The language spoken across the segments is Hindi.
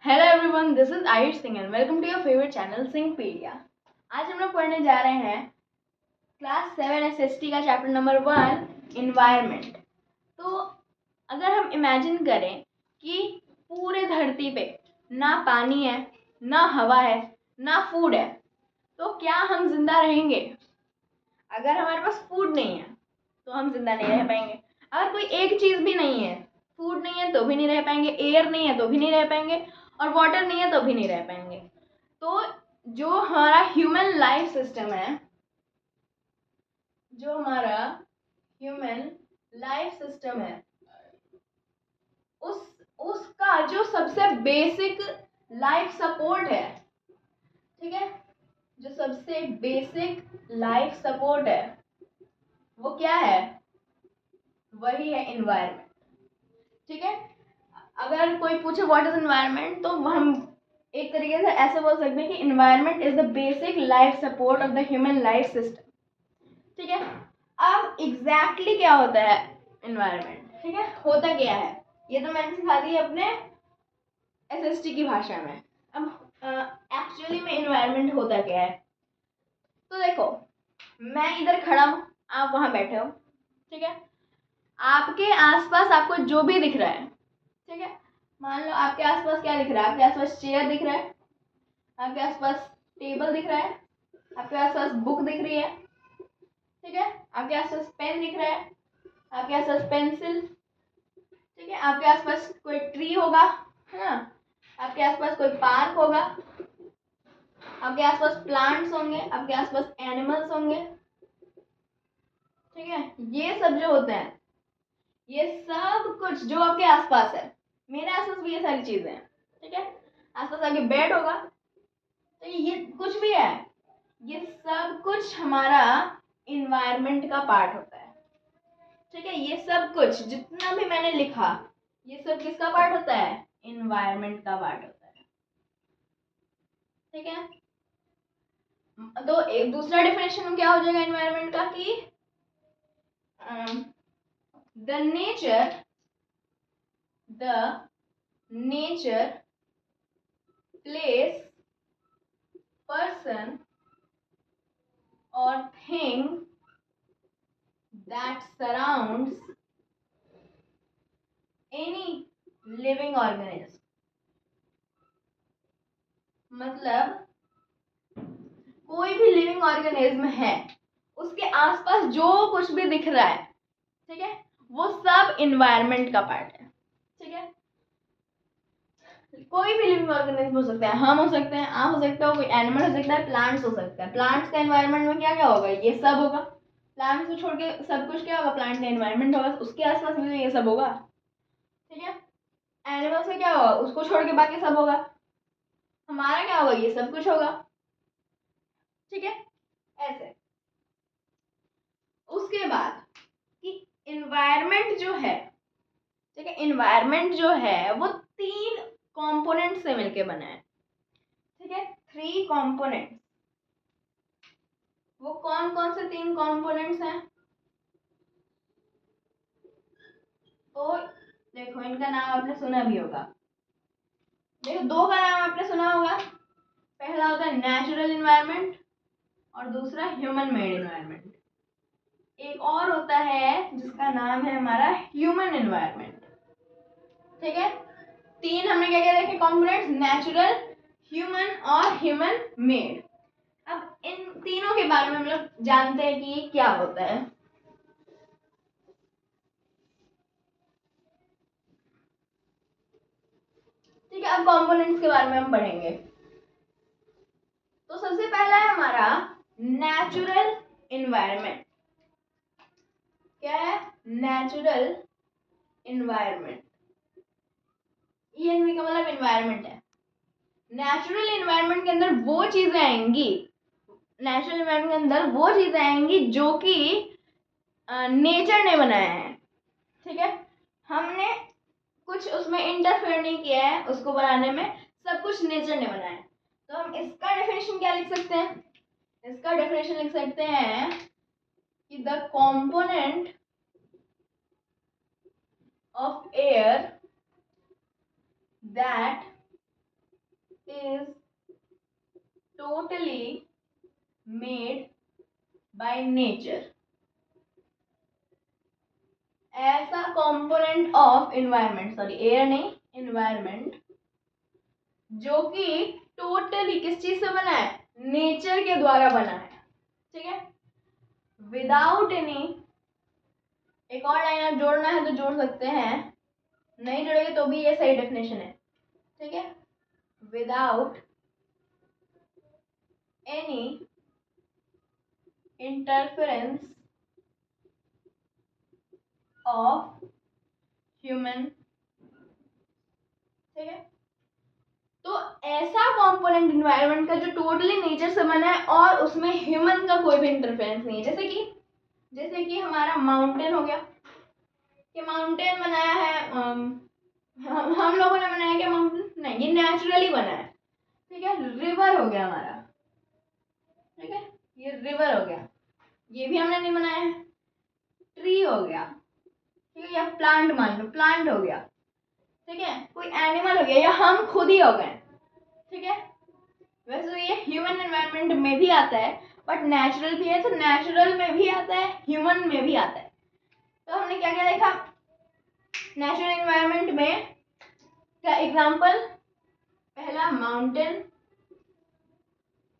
Hello everyone, this is Ayush Singh and welcome to your favourite channel Singhpedia. आज हम लोग पढ़ने जा रहे हैं क्लास 7 एसएसटी का चैप्टर नंबर 1 इन्वायरमेंट। तो अगर हम इमेजिन करें कि पूरे धरती पे ना पानी है, ना हवा है, ना फूड है, तो क्या हम जिंदा रहेंगे? अगर हमारे पास फूड नहीं है तो हम जिंदा नहीं रह पाएंगे। अगर कोई एक चीज़ भी नहीं है, फूड नहीं है तो भी नहीं रह पाएंगे, एयर नहीं है तो भी नहीं रह पाएंगे, और वाटर नहीं है तो भी नहीं रह पाएंगे। तो जो हमारा ह्यूमन लाइफ सिस्टम है, जो हमारा ह्यूमन लाइफ सिस्टम है, उस उसका जो सबसे बेसिक लाइफ सपोर्ट है, ठीक है, जो सबसे बेसिक लाइफ सपोर्ट है वो क्या है? वही है इन्वायरमेंट। ठीक है, अगर कोई पूछे व्हाट इज इन्वायरमेंट, तो हम एक तरीके से ऐसे बोल सकते हैं कि environment is the basic life support of the human life system. ठीक है, अब एग्जैक्टली क्या होता है इन्वायरमेंट? ठीक है, होता क्या है ये तो मैंने सिखा दी अपने एसएसटी की भाषा में। अब एक्चुअली में इन्वायरमेंट होता क्या है? तो देखो, मैं इधर खड़ा हूँ, आप वहां बैठे हो, ठीक है, आपके आसपास आपको जो भी दिख रहा है, ठीक है, मान लो आपके आसपास क्या दिख रहा है? आपके आसपास चेयर दिख रहा है, आपके आसपास टेबल दिख रहा है, आपके आसपास बुक दिख रही है, ठीक है, आपके आसपास पेन दिख रहा है, आपके आसपास पेंसिल, ठीक है, आपके आसपास कोई ट्री होगा, है ना, आपके आसपास कोई पार्क होगा, आपके आसपास प्लांट्स होंगे, आपके आसपास एनिमल्स होंगे, ठीक है। ये सब जो होते हैं, ये सब कुछ जो आपके आसपास है, मेरे आसपास भी ये सारी चीजें हैं, ठीक है। आसपास आपके बेड होगा, तो ये कुछ भी है, ये सब कुछ हमारा इन्वायरमेंट का पार्ट होता है। ठीक है, ये सब कुछ जितना भी मैंने लिखा, ये सब किसका पार्ट होता है? इन्वायरमेंट का पार्ट होता है। ठीक है, तो एक दूसरा डेफिनेशन क्या हो जाएगा इन्वायरमेंट का कि the nature place person or thing that surrounds any living organism। मतलब कोई भी लिविंग ऑर्गेनिज्म है, उसके आसपास जो कुछ भी दिख रहा है, ठीक है, वो सब इन्वायरमेंट का पार्ट है। ठीक है, कोई भी लिविंग ऑर्गेनिज्म हो सकता है, हम हो सकते हैं, आप हो सकते हो, कोई एनिमल हो सकता है, प्लांट्स हो सकता है। प्लांट्स का एनवायरनमेंट में क्या क्या होगा? ये सब होगा। प्लांट्स को छोड़ के सब कुछ क्या होगा? प्लांट का एनवायरनमेंट होगा, उसके आसपास भी तो ये सब होगा। ठीक है, एनिमल्स में क्या होगा? उसको छोड़ के बाकी सब होगा। हमारा क्या होगा? ये सब कुछ होगा। ठीक है, ऐसे। उसके बाद कि इन्वायरमेंट जो है, ठीक है, इन्वायरमेंट जो है वो 3 कंपोनेंट से मिलके बना है। ठीक है, 3 कंपोनेंट। वो कौन कौन से 3 कंपोनेंट्स हैं? तो देखो, इनका नाम आपने सुना भी होगा। देखो, 2 का नाम आपने सुना होगा। पहला होता है नेचुरल इन्वायरमेंट और दूसरा ह्यूमन मेड इन्वायरमेंट। एक और होता है जिसका नाम है हमारा ह्यूमन इन्वायरमेंट। ठीक है, 3 हमने क्या क्या देखे कंपोनेंट्स? नेचुरल, ह्यूमन और ह्यूमन मेड। अब इन तीनों के बारे में हम लोग जानते हैं कि क्या होता है। ठीक है, अब कंपोनेंट्स के बारे में हम पढ़ेंगे। तो सबसे पहला है हमारा नेचुरल इन्वायरमेंट। क्या है? Natural environment. ENV का मतलब इन्वायरमेंट है। नेचुरल इन्वायरमेंट के अंदर वो चीजें आएंगी, नेचुरल इन्वायरमेंट के अंदर वो चीजें आएंगी जो कि नेचर ने बनाया है। ठीक है, हमने कुछ उसमें इंटरफेयर नहीं किया है उसको बनाने में, सब कुछ नेचर ने बनाया है। तो हम इसका डेफिनेशन क्या लिख सकते हैं? इसका डेफिनेशन लिख सकते हैं कि the component of air that is totally made by nature. ऐसा component of environment, sorry air नहीं, एनवायरनमेंट, जो कि टोटली किस चीज से बना है, नेचर के द्वारा बना है, ठीक है, विदाउट एनी, एक और लाइन आप जोड़ना है तो जोड़ सकते हैं, नहीं जोड़ेंगे तो भी ये सही डेफिनेशन है, ठीक है, without any interference of human, ठीक है। तो ऐसा कंपोनेंट इन्वायरमेंट का जो टोटली नेचर से बना है और उसमें ह्यूमन का कोई भी इंटरफेरेंस नहीं है, जैसे कि हमारा माउंटेन हो गया, कि माउंटेन बनाया है हम लोगों ने बनाया क्या माउंटेन, नहीं, ये नेचुरली बना है, ठीक है। रिवर हो गया हमारा, ठीक है, ये रिवर हो गया, ये भी हमने नहीं बनाया है। ट्री हो गया, ठीक है, या प्लांट मान लो, प्लांट हो गया, ठीक है, कोई एनिमल हो गया, या हम खुद ही हो गए, ठीक है। वैसे तो ये ह्यूमन एनवायरनमेंट में भी आता है, बट नेचुरल भी है, तो नेचुरल में भी आता है, ह्यूमन में भी आता है। तो हमने क्या क्या देखा नेचुरल एनवायरनमेंट में, क्या एग्जांपल, पहला माउंटेन,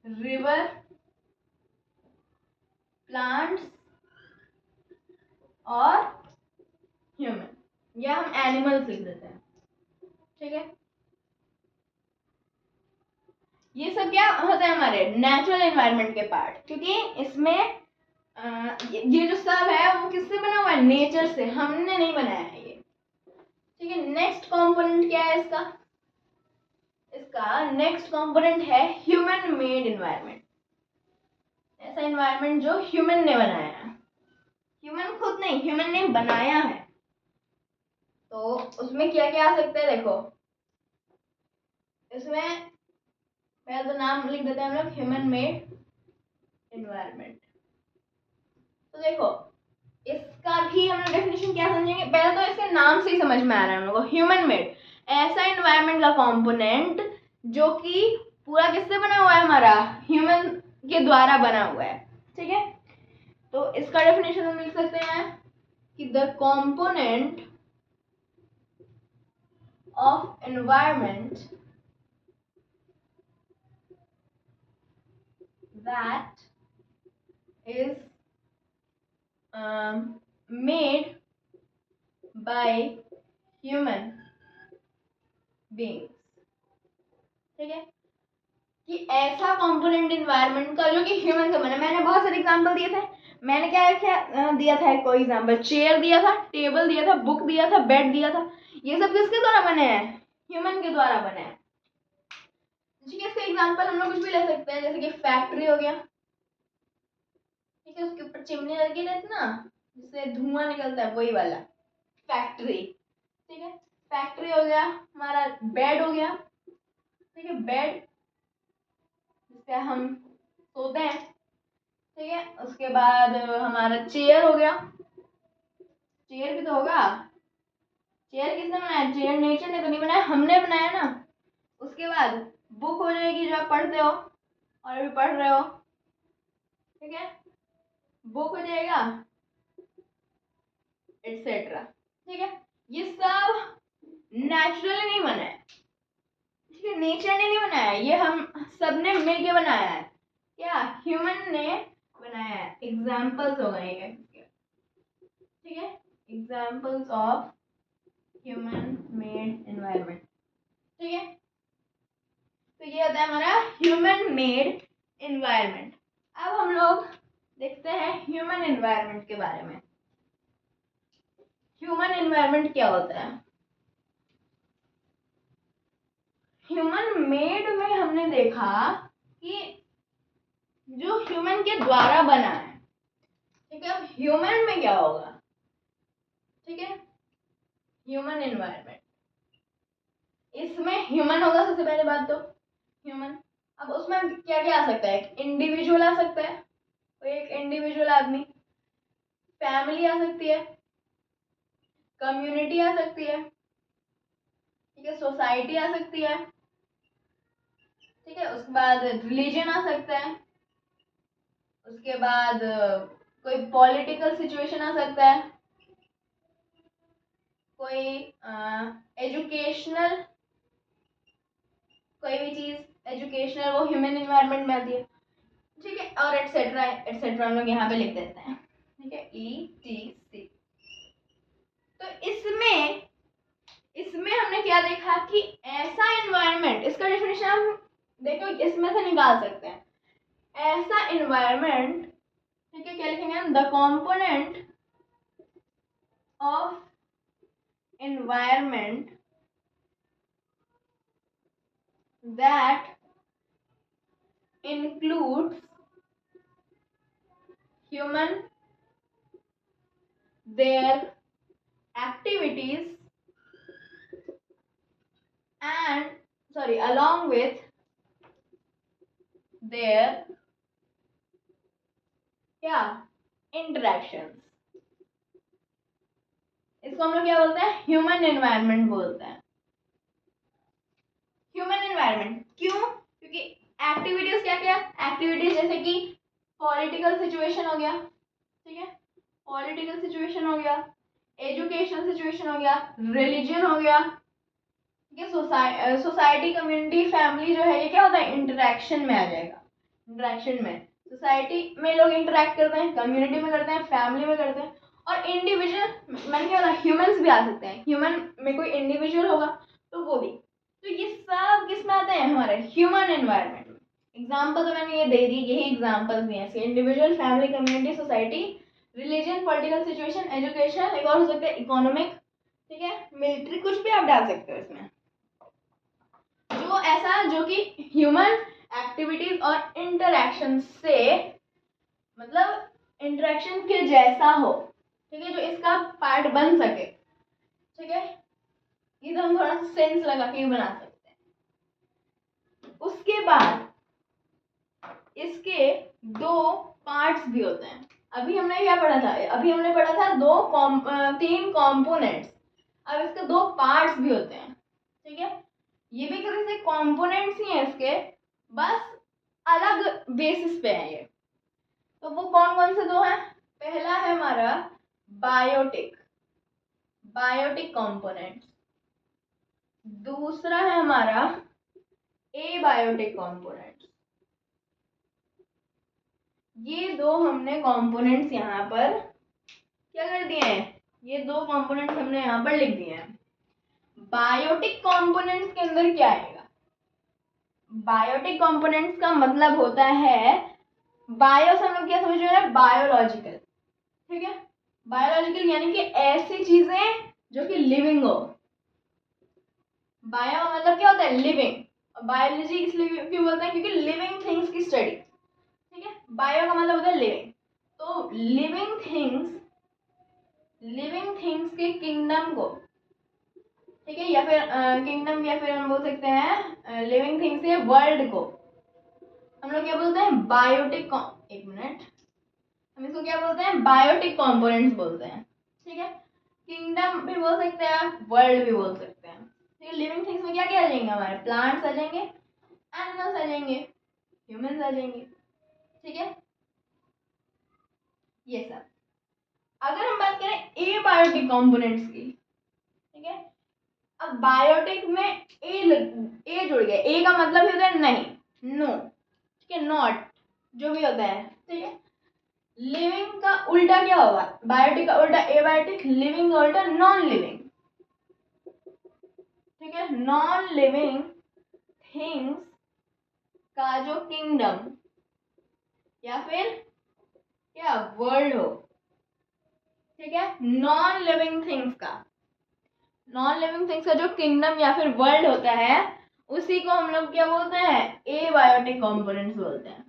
रिवर, प्लांट्स और ह्यूमन, या हम एनिमल्स लिख देते हैं, ठीक है। ये सब क्या होता है हमारे नेचुरल एनवायरनमेंट के पार्ट, क्योंकि इसमें ये जो सब है वो किससे बना हुआ है, नेचर से, हमने नहीं बनाया है ये, ठीक है। नेक्स्ट कंपोनेंट क्या है इसका, नेक्स्ट कंपोनेंट है ह्यूमन मेड एनवायरनमेंट, ऐसा एनवायरनमेंट जो ह्यूमन ने बनाया है, ह्यूमन खुद नहीं, ह्यूमन ने बनाया है। तो उसमें क्या क्या आ सकता है, देखो इसमें पहले तो नाम लिख देते हैं हम लोग, ह्यूमन मेड एनवायरनमेंट। तो देखो इसका भी हम लोग डेफिनेशन क्या समझेंगे, पहले तो इसके नाम से ही समझ में आ रहा है हम लोग को, ह्यूमन मेड, ऐसा एनवायरनमेंट का कंपोनेंट जो कि पूरा किससे बना हुआ है, हमारा ह्यूमन के द्वारा बना हुआ है, ठीक है। तो इसका डेफिनेशन हम लिख सकते हैं कि the component of environment that is made by human beings, ठीक है, कि ऐसा कंपोनेंट एनवायरनमेंट का जो कि ह्यूमन से बना। मैंने बहुत सारे एग्जांपल दिए थे, मैंने क्या क्या दिया था, कोई एग्जांपल, चेयर दिया था, टेबल दिया था, बुक दिया था, बेड दिया था, ये सब किसके द्वारा बने हैं, ह्यूमन के द्वारा बने हैं, ठीक है। इसका एग्जांपल हम लोग कुछ भी ले सकते हैं, जैसे कि फैक्ट्री हो गया, ठीक है, उसके ऊपर चिमनी लगी रहती ना, जिससे धुआं निकलता है, वही वाला फैक्ट्री, ठीक है। फैक्ट्री हो गया हमारा, बेड हो गया, ठीक है, बेड जिससे हम सोते हैं, ठीक है। उसके बाद हमारा चेयर हो गया, चेयर भी तो होगा, चेयर किसने बनाया, चेयर नेचर ने तो नहीं बनाया, हमने बनाया ना। उसके बाद बुक हो जाएगी जो आप पढ़ते हो और अभी पढ़ रहे हो, ठीक है, बुक हो जाएगा, एटसेट्रा, ठीक है। ये सब नेचुरली नहीं बना है, ठीक है, नेचर ने नहीं बनाया, ये हम सबने मिलके बनाया है, क्या ह्यूमन ने बनाया है। एग्जाम्पल्स हो गए ये, ठीक है, examples of human made environment, ठीक है। तो ये होता है हमारा ह्यूमन मेड एनवायरनमेंट। अब हम लोग देखते हैं ह्यूमन एनवायरनमेंट के बारे में। ह्यूमन एनवायरनमेंट क्या होता है, ह्यूमन मेड में हमने देखा कि जो ह्यूमन के द्वारा बना है, ठीक है। अब ह्यूमन में क्या होगा, ठीक है, ह्यूमन एनवायरनमेंट, इसमें ह्यूमन होगा सबसे पहले बात तो, ह्यूमन। अब उसमें क्या क्या आ सकता है, इंडिविजुअल आ सकता है, कोई एक इंडिविजुअल आदमी, फैमिली आ सकती है, कम्युनिटी आ सकती है, ठीक है, सोसाइटी आ सकती है, ठीक है। उसके बाद रिलीजन आ सकता है, उसके बाद कोई पॉलिटिकल सिचुएशन आ सकता है, कोई एजुकेशनल, कोई भी चीज एजुकेशनल वो ह्यूमन इन्वायरमेंट में आती है, ठीक है। और एटसेट्रा एटसेट्रा हम लोग यहाँ पे लिख देते हैं, ठीक है, ETC। तो इसमें हमने क्या देखा कि ऐसा इन्वायरमेंट, इसका डेफिनेशन हम देखो इसमें से निकाल सकते हैं, ऐसा इन्वायरमेंट, ठीक है, क्या लिखेंगे हम, the component of environment that includes human, their activities and along with their क्या interactions। इसको हम लोग क्या बोलते हैं, ह्यूमन एनवायरनमेंट बोलते हैं। ह्यूमन एनवायरनमेंट क्यों, क्योंकि एक्टिविटीज क्या क्या, एक्टिविटीज जैसे कि पॉलिटिकल सिचुएशन हो गया, ठीक है, पॉलिटिकल सिचुएशन हो गया, एजुकेशनल सिचुएशन हो गया, रिलीजन हो गया, ठीक है, सोसाइटी कम्युनिटी फैमिली जो है ये क्या होता है, इंटरेक्शन में आ जाएगा। इंटरेक्शन में सोसाइटी में लोग इंटरेक्ट करते हैं, कम्युनिटी में करते हैं, फैमिली में करते हैं, और इंडिविजुअल मैंने क्या बोला, ह्यूमंस भी आ सकते हैं, ह्यूमन में कोई इंडिविजुअल होगा तो वो भी। तो ये सब किस में आते हैं, हमारे ह्यूमन एनवायरनमेंट में। एग्जाम्पल तो मैंने ये दे दी, यही एग्जाम्पल दिए हैं, individual, family, community, society, religion, political situation, education, एक और हो सकता है इकोनॉमिक, ठीक है, मिलिट्री, कुछ भी आप डाल सकते हो इसमें, जो ऐसा जो कि ह्यूमन एक्टिविटीज और इंटरैक्शन से मतलब इंटरेक्शन के जैसा हो, ठीक है, जो इसका पार्ट बन सके, ठीक है। ये तो हम थोड़ा सा सेंस लगा के बना सकते हैं। उसके बाद इसके दो पार्ट्स भी होते हैं। अभी हमने क्या पढ़ा था, अभी हमने पढ़ा था तीन कंपोनेंट्स, अब इसके दो पार्ट्स भी होते हैं, ठीक है। ये भी किसी से कंपोनेंट्स ही हैं इसके, बस अलग बेसिस पे है ये। तो वो कौन कौन से दो हैं, पहला है हमारा बायोटिक कंपोनेंट, दूसरा है हमारा एबायोटिक कंपोनेंट। ये दो हमने कंपोनेंट्स यहाँ पर क्या कर दिए हैं, ये दो कंपोनेंट्स हमने यहाँ पर लिख दिए हैं। बायोटिक कंपोनेंट्स के अंदर क्या आएगा, बायोटिक कंपोनेंट्स का मतलब होता है, बायो से हम लोग क्या समझ रहे हैं, बायोलॉजिकल, ठीक है, बायोलॉजिकल यानी कि ऐसी चीजें जो कि लिविंग हो। बायो मतलब क्या होता है, लिविंग, बायोलॉजी इसलिए क्यों बोलते हैं, क्योंकि लिविंग थिंग्स की स्टडी, ठीक है। बायो का मतलब होता है लिविंग, तो लिविंग थिंग्स के किंगडम को, ठीक है, या फिर किंगडम, या फिर हम बोल सकते हैं लिविंग थिंग्स के वर्ल्ड को हम लोग क्या बोलते हैं, बायोटिक, एक मिनट, हम इसको क्या बोलते हैं, बायोटिक कंपोनेंट्स बोलते हैं, ठीक है। किंगडम भी बोल सकते हैं, वर्ल्ड भी बोल सकते हैं, ठीक है। लिविंग थिंग्स में क्या क्या आ जाएंगे, हमारे प्लांट्स आ जाएंगे, एनिमल्स आ जाएंगे, ह्यूमंस आ जाएंगे, ठीक है, ये सब। अगर हम बात करें एबायोटिक कंपोनेंट्स की, ठीक है, अब बायोटिक में ए जुड़ गया, ए का मतलब ही होता है नहीं, नो, ठीक है, नॉट, जो भी होता है, ठीक है। लिविंग का उल्टा क्या होगा, बायोटिक का उल्टा एबायोटिक, लिविंग का उल्टा नॉन लिविंग, ठीक है। नॉन लिविंग थिंग्स का जो किंगडम या फिर क्या वर्ल्ड हो, ठीक है, नॉन लिविंग थिंग्स का जो किंगडम या फिर वर्ल्ड होता है, उसी को हम लोग क्या बोलते हैं, एबायोटिक कंपोनेंट्स बोलते हैं,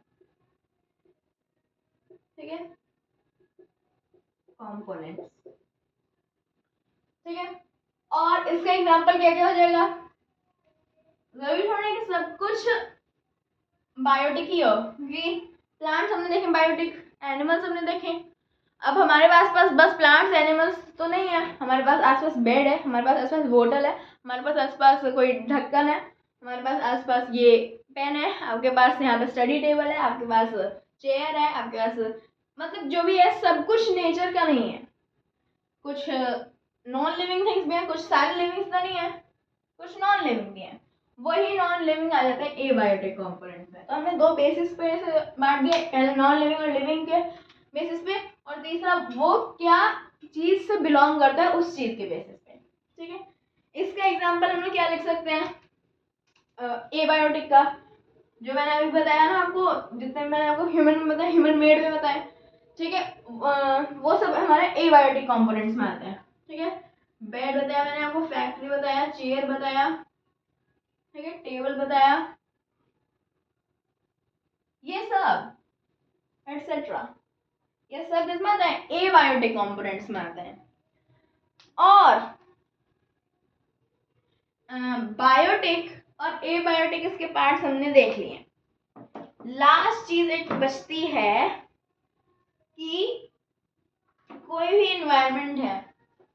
ठीक है, कंपोनेंट्स, ठीक है। और इसका एग्जांपल क्या क्या हो जाएगा, जरूरी थोड़ी कि सब कुछ बायोटिक ही हो, क्योंकि प्लांट्स हमने देखे बायोटिक, एनिमल्स हमने देखे। अब हमारे पास बस प्लांट्स एनिमल्स तो नहीं है, हमारे पास आसपास बेड है, हमारे पास आसपास बोतल है, हमारे पास आसपास कोई ढक्कन है, हमारे पास आसपास ये पेन है आपके पास, यहाँ पे स्टडी टेबल है आपके पास, चेयर है आपके पास, मतलब जो भी है सब कुछ नेचर का नहीं है, कुछ नॉन लिविंग थिंग्स भी है, कुछ सारे लिविंग्स का नहीं है, कुछ नॉन लिविंग भी है, वही नॉन लिविंग आ जाता है एबायोटिक कंपोनेंट्स में। तो हमने दो बेसिस पे से बांट दिए, पहले नॉन लिविंग और लिविंग के बेसिस पे, और तीसरा वो क्या चीज से बिलोंग करता है उस चीज के बेसिस पे। ठीक है, इसका एग्जांपल हम लोग क्या लिख सकते हैं, एबायोटिक का जो मैंने अभी बताया ना आपको, जितने मैंने आपको ह्यूमन में बताया, ह्यूमन मेड में बताया, ठीक है, वो सब हमारे एबायोटिक कंपोनेंट्स में आते हैं। ठीक है, बेड बताया मैंने आपको, फैक्ट्री बताया, चेयर बताया, ठीक है, टेबल बताया, ये सब एटसेट्रा, ये सब किसमें आते हैं, एबायोटिक कंपोनेंट्स में आते हैं। और बायोटिक और एबायोटिक इसके पार्ट्स हमने देख लिए। लास्ट चीज एक बचती है कि कोई भी इन्वायरमेंट है,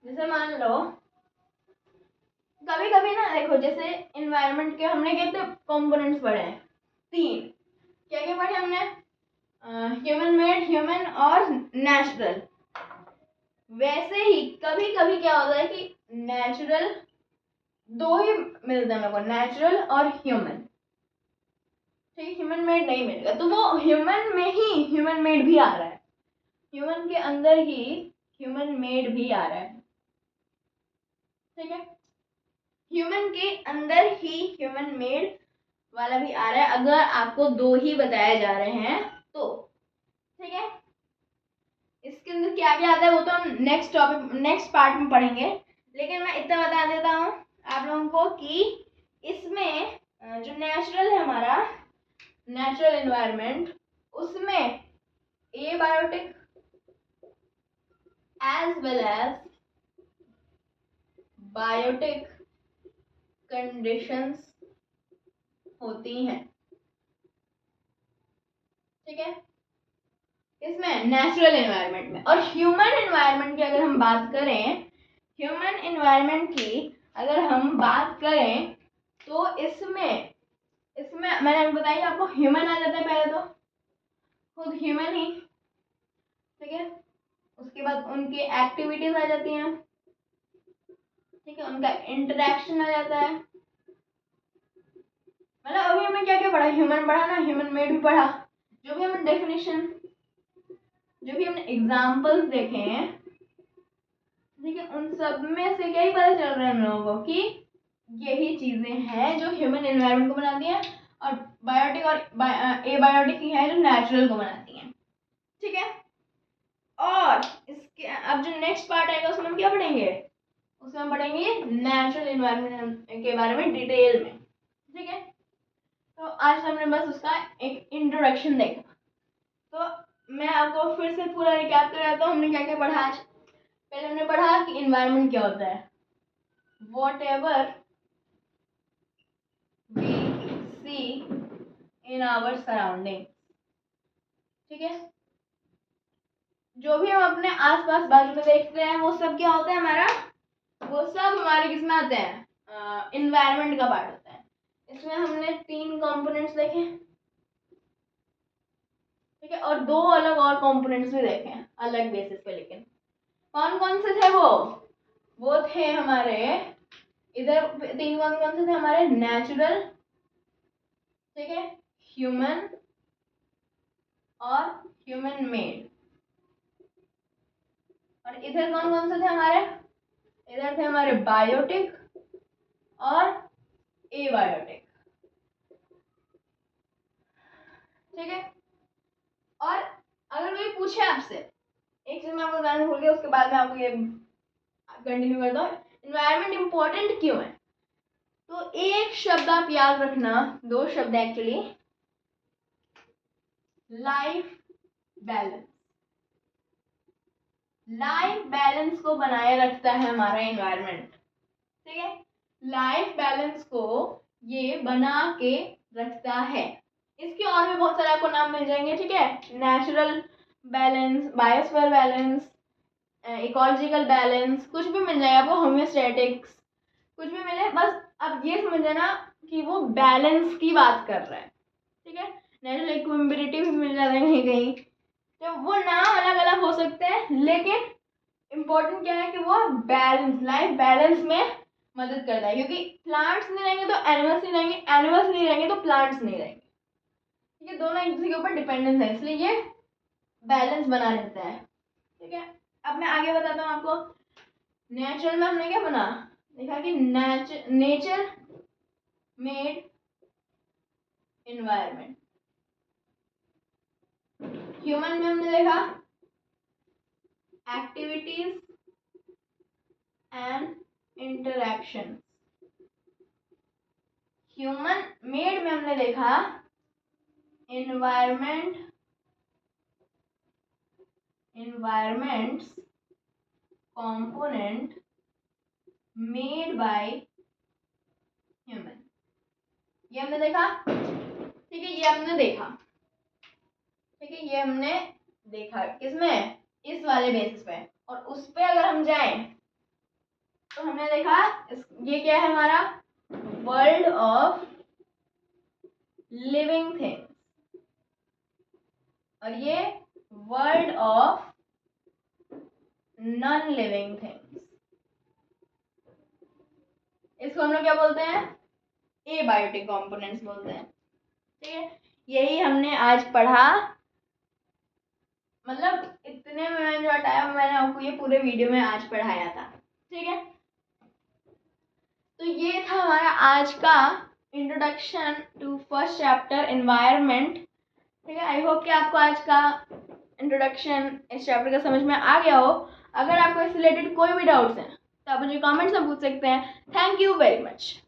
जैसे मान लो कभी कभी ना, देखो जैसे इन्वायरमेंट के हमने कितने कंपोनेंट्स पढ़े हैं, 3, क्या क्या पढ़े हमने, ह्यूमन मेड, ह्यूमन और नेचुरल। वैसे ही कभी कभी क्या होता है कि नेचुरल दो ही मिलते हैं मेरे को, नेचुरल और ह्यूमन। ठीक है, ह्यूमन मेड नहीं मिलेगा, तो वो ह्यूमन में ही ह्यूमन मेड भी आ रहा है, ह्यूमन के अंदर ही ह्यूमन मेड भी आ रहा है। ठीक है, ह्यूमन के अंदर ही ह्यूमन मेड वाला भी आ रहा है, अगर आपको दो ही बताए जा रहे हैं तो। ठीक है, इसके अंदर क्या क्या आता है वो तो हम नेक्स्ट टॉपिक, नेक्स्ट पार्ट में पढ़ेंगे, लेकिन मैं इतना बता देता हूँ आप लोगों को कि इसमें जो नेचुरल है हमारा, नेचुरल एनवायरनमेंट, उसमें abiotic as well as biotic conditions होती हैं। ठीक है, इसमें नेचुरल एनवायरनमेंट में। और ह्यूमन एनवायरनमेंट की अगर हम बात करें, ह्यूमन एनवायरनमेंट की अगर हम बात करें तो इसमें मैंने बताया आपको, ह्यूमन आ जाता है पहले तो, खुद ह्यूमन ही। ठीक है, उसके बाद उनकी एक्टिविटीज आ जाती हैं, ठीक है, उनका इंटरेक्शन आ जाता है। मतलब अभी हमने क्या क्या पढ़ा, ह्यूमन पढ़ा ना, ह्यूमन मेड भी पढ़ा, जो भी हमने डेफिनेशन, जो भी हमने एग्जाम्पल्स देखे हैं, ठीक है, उन सब में से क्या ही पता चल रहा है हम लोगों को कि यही चीजें हैं जो ह्यूमन एनवायरनमेंट को बनाती हैं, और बायोटिक और एबायोटिक ही है जो नेचुरल को बनाती हैं। ठीक है, और इसके अब जो नेक्स्ट पार्ट आएगा उसमें हम क्या पढ़ेंगे, उसमें हम पढ़ेंगे नेचुरल एनवायरनमेंट के बारे में डिटेल में। ठीक है, तो आज हमने बस उसका एक इंट्रोडक्शन देखा, तो मैं आपको फिर से पूरा रिकैप कराता हूँ हमने क्या क्या पढ़ा आज। पहले हमने पढ़ा कि एनवायरनमेंट क्या होता है, whatever we see in our surrounding। ठीक है, जो भी हम अपने आसपास बाजू में देखते हैं वो सब क्या होता है हमारा, वो सब हमारे किस में आते हैं, एनवायरनमेंट का पार्ट होता है। इसमें हमने 3 कंपोनेंट्स देखे, ठीक है, और 2 अलग और कंपोनेंट्स भी देखे हैं अलग बेसिस पे, लेकिन कौन कौन से थे वो थे हमारे इधर 3 कौन कौन से थे हमारे, नेचुरल, ठीक है, ह्यूमन और ह्यूमन मेड। और इधर कौन कौन से थे हमारे, इधर थे हमारे बायोटिक और एबायोटिक। ठीक है, और अगर कोई पूछे आपसे, एक चीज मैं आपको बताने भूल गया, उसके बाद में आपको ये कंटिन्यू करता हूँ, एनवायरनमेंट इंपॉर्टेंट क्यों है, तो एक शब्द आप याद रखना, 2 शब्द actually, life balance. Life balance को बनाए रखता है हमारा एनवायरनमेंट। ठीक है, लाइफ बैलेंस को ये बना के रखता है। इसके और भी बहुत सारे आपको नाम मिल जाएंगे। ठीक है, natural balance, biosphere balance, ecological balance, कुछ भी मिल जाएगा आपको, होम्योस्टैटिक्स, कुछ भी मिले, बस अब ये समझ लेना कि वो बैलेंस की बात कर रहा है। ठीक है, नेचुरल इक्विलिब्रियम भी मिल जाता है कहीं कहीं। तो वो नाम अलग अलग हो सकते हैं, लेकिन इम्पोर्टेंट क्या है कि वो बैलेंस, लाइफ बैलेंस में मदद करता है, क्योंकि प्लांट्स नहीं रहेंगे तो एनिमल्स नहीं रहेंगे, एनिमल्स नहीं रहेंगे तो प्लांट्स नहीं रहेंगे। ठीक है, दोनों एक दूसरे के ऊपर डिपेंडेंस है, इसलिए ये बैलेंस बना रहता है। ठीक है, अब मैं आगे बताता हूँ आपको। नेचुरल में हमने क्या बना देखा कि नेचर मेड एनवायरमेंट। ह्यूमन में हमने देखा activities and interaction. Human made में हमने देखा environments component made by human। ये हमने देखा। ठीक है, ये हमने देखा। ठीक है, ये हमने देखा किसमें, इस वाले बेसिस पे। और उस पे अगर हम जाएं तो हमने देखा ये क्या है हमारा, वर्ल्ड ऑफ लिविंग थिंग्स, और ये world of non living things. इसको हम लोग क्या बोलते हैं, एबायोटिक कंपोनेंट्स बोलते हैं। ठीक है, यही हमने आज पढ़ा। मतलब इतने में जो टाइम मैंने आपको ये पूरे वीडियो में आज पढ़ाया था। ठीक है, तो ये था हमारा आज का introduction to first chapter environment. ठीक है, आई होप कि आपको आज का इंट्रोडक्शन इस चैप्टर का समझ में आ गया हो। अगर आपको इससे रिलेटेड कोई भी डाउट्स हैं तो आप मुझे कमेंट्स में पूछ सकते हैं। Thank you very much.